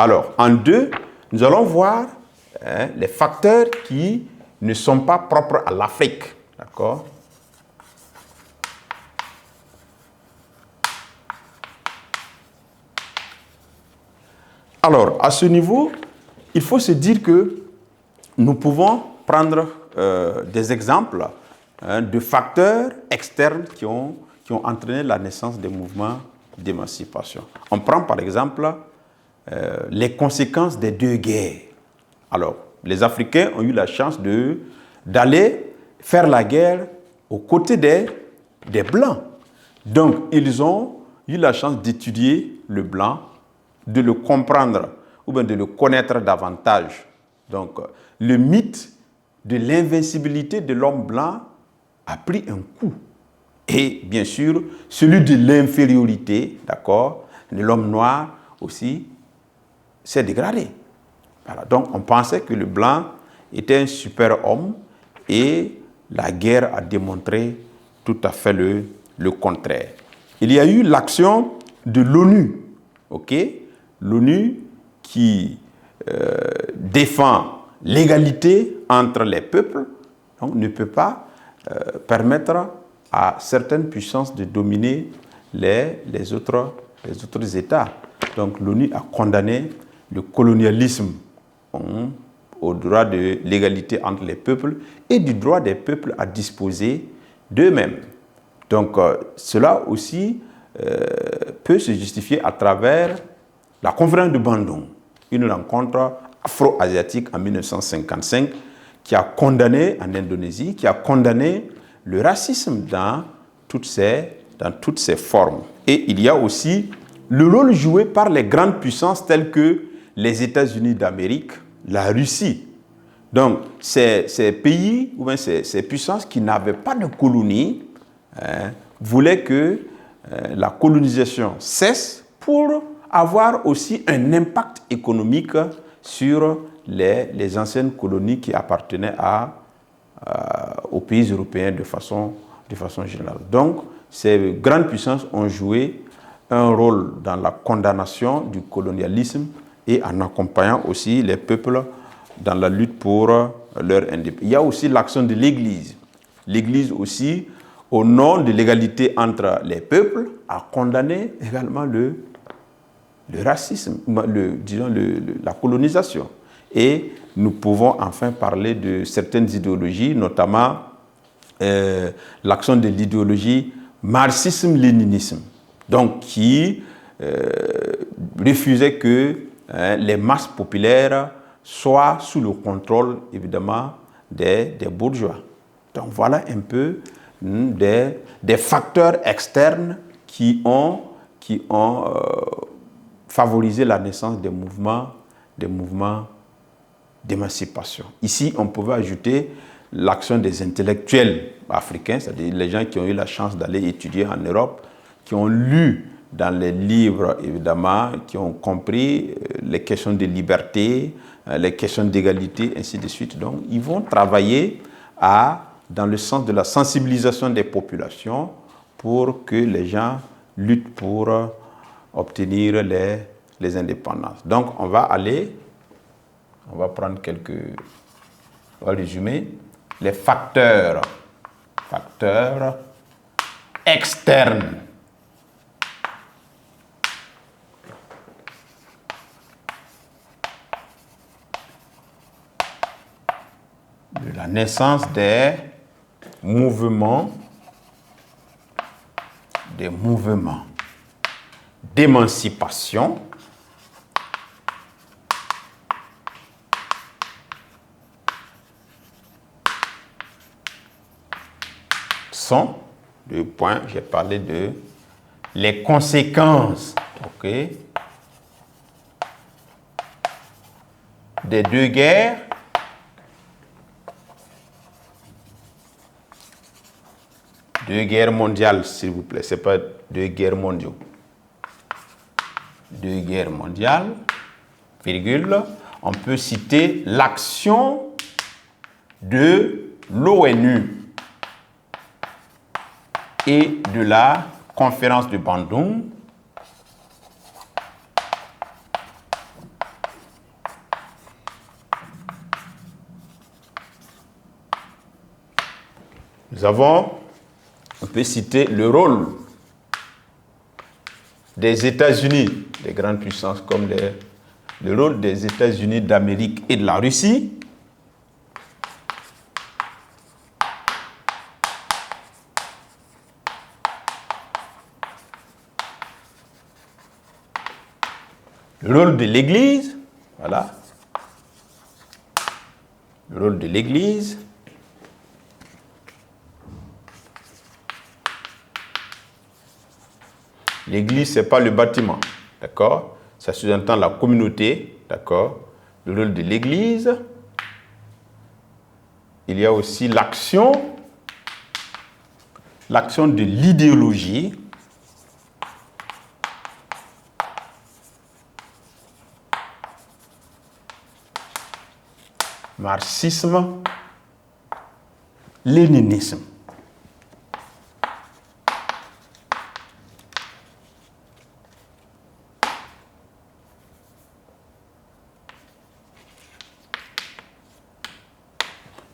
Alors, en 2, nous allons voir les facteurs qui ne sont pas propres à l'Afrique. D'accord? Alors, à ce niveau, il faut se dire que nous pouvons prendre des exemples de facteurs externes qui ont entraîné la naissance des mouvements d'émancipation. On prend par exemple les conséquences des 2 guerres. Alors, les Africains ont eu la chance d'aller faire la guerre aux côtés des Blancs. Donc, ils ont eu la chance d'étudier le Blanc, de le comprendre ou bien de le connaître davantage. Donc, le mythe de l'invincibilité de l'homme blanc a pris un coup. Et bien sûr, celui de l'infériorité, d'accord, de l'homme noir aussi, s'est dégradé. Voilà. Donc, on pensait que le blanc était un super homme et la guerre a démontré tout à fait le contraire. Il y a eu l'action de l'ONU, ok? L'ONU qui défend l'égalité entre les peuples, donc ne peut pas permettre à certaines puissances de dominer les autres États. Donc l'ONU a condamné le colonialisme au droit de l'égalité entre les peuples et du droit des peuples à disposer d'eux-mêmes. Donc cela aussi peut se justifier à travers la conférence de Bandung, une rencontre afro-asiatique en 1955 qui a condamné en Indonésie, qui a condamné le racisme dans toutes ses formes. Et il y a aussi le rôle joué par les grandes puissances telles que les États-Unis d'Amérique, la Russie. Donc, ces pays ou bien ces puissances qui n'avaient pas de colonie voulaient que la colonisation cesse pour avoir aussi un impact économique sur les anciennes colonies qui appartenaient aux pays européens de façon générale. Donc, ces grandes puissances ont joué un rôle dans la condamnation du colonialisme et en accompagnant aussi les peuples dans la lutte pour leur indépendance. Il y a aussi l'action de l'Église. L'Église aussi, au nom de l'égalité entre les peuples, a condamné également le racisme, la colonisation. Et nous pouvons enfin parler de certaines idéologies, notamment l'action de l'idéologie marxisme-léninisme, donc qui refusait que les masses populaires soient sous le contrôle, évidemment, des bourgeois. Donc voilà un peu des facteurs externes qui ont favorisé la naissance des mouvements d'émancipation. Ici, on pouvait ajouter l'action des intellectuels africains, c'est-à-dire les gens qui ont eu la chance d'aller étudier en Europe, qui ont lu dans les livres, évidemment, qui ont compris les questions de liberté, les questions d'égalité, ainsi de suite. Donc, ils vont travailler dans le sens de la sensibilisation des populations pour que les gens luttent pour obtenir les indépendances. Donc, on va prendre on va résumer les facteurs externes de la naissance des mouvements d'émancipation sont, deux points, j'ai parlé de les conséquences, ok, des 2 guerres mondiales, s'il vous plaît, ce n'est pas 2 guerres mondiaux. 2 guerres mondiales, virgule, on peut citer l'action de l'ONU et de la conférence de Bandung on peut citer le rôle des États-Unis, des grandes puissances comme le rôle des États-Unis d'Amérique et de la Russie. Le rôle de l'Église, voilà. Le rôle de l'Église. L'Église, ce n'est pas le bâtiment, d'accord? Ça sous-entend la communauté, d'accord? Le rôle de l'Église. Il y a aussi l'action de l'idéologie. Marxisme, léninisme.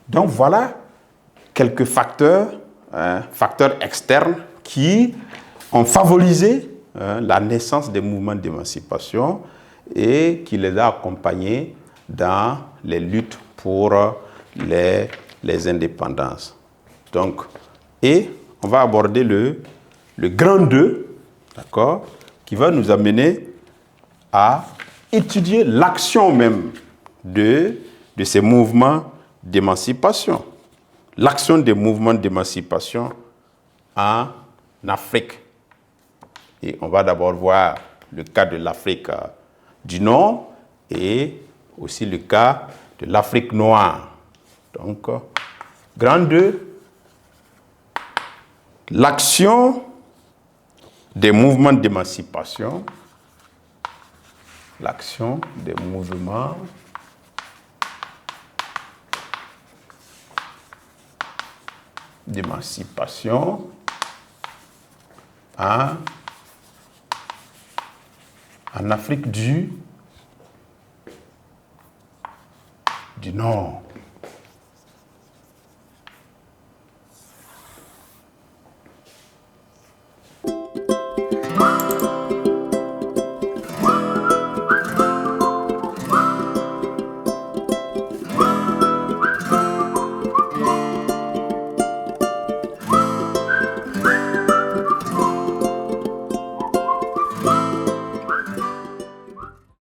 Donc voilà quelques facteurs externes qui ont favorisé la naissance des mouvements d'émancipation et qui les a accompagnés dans les luttes pour les indépendances. Donc, et on va aborder le grand 2, d'accord, qui va nous amener à étudier l'action même de ces mouvements d'émancipation. L'action des mouvements d'émancipation en Afrique. Et on va d'abord voir le cas de l'Afrique du Nord et aussi le cas de l'Afrique noire. Donc, grand 2, l'action des mouvements d'émancipation. L'action des mouvements d'émancipation en Afrique du Nord.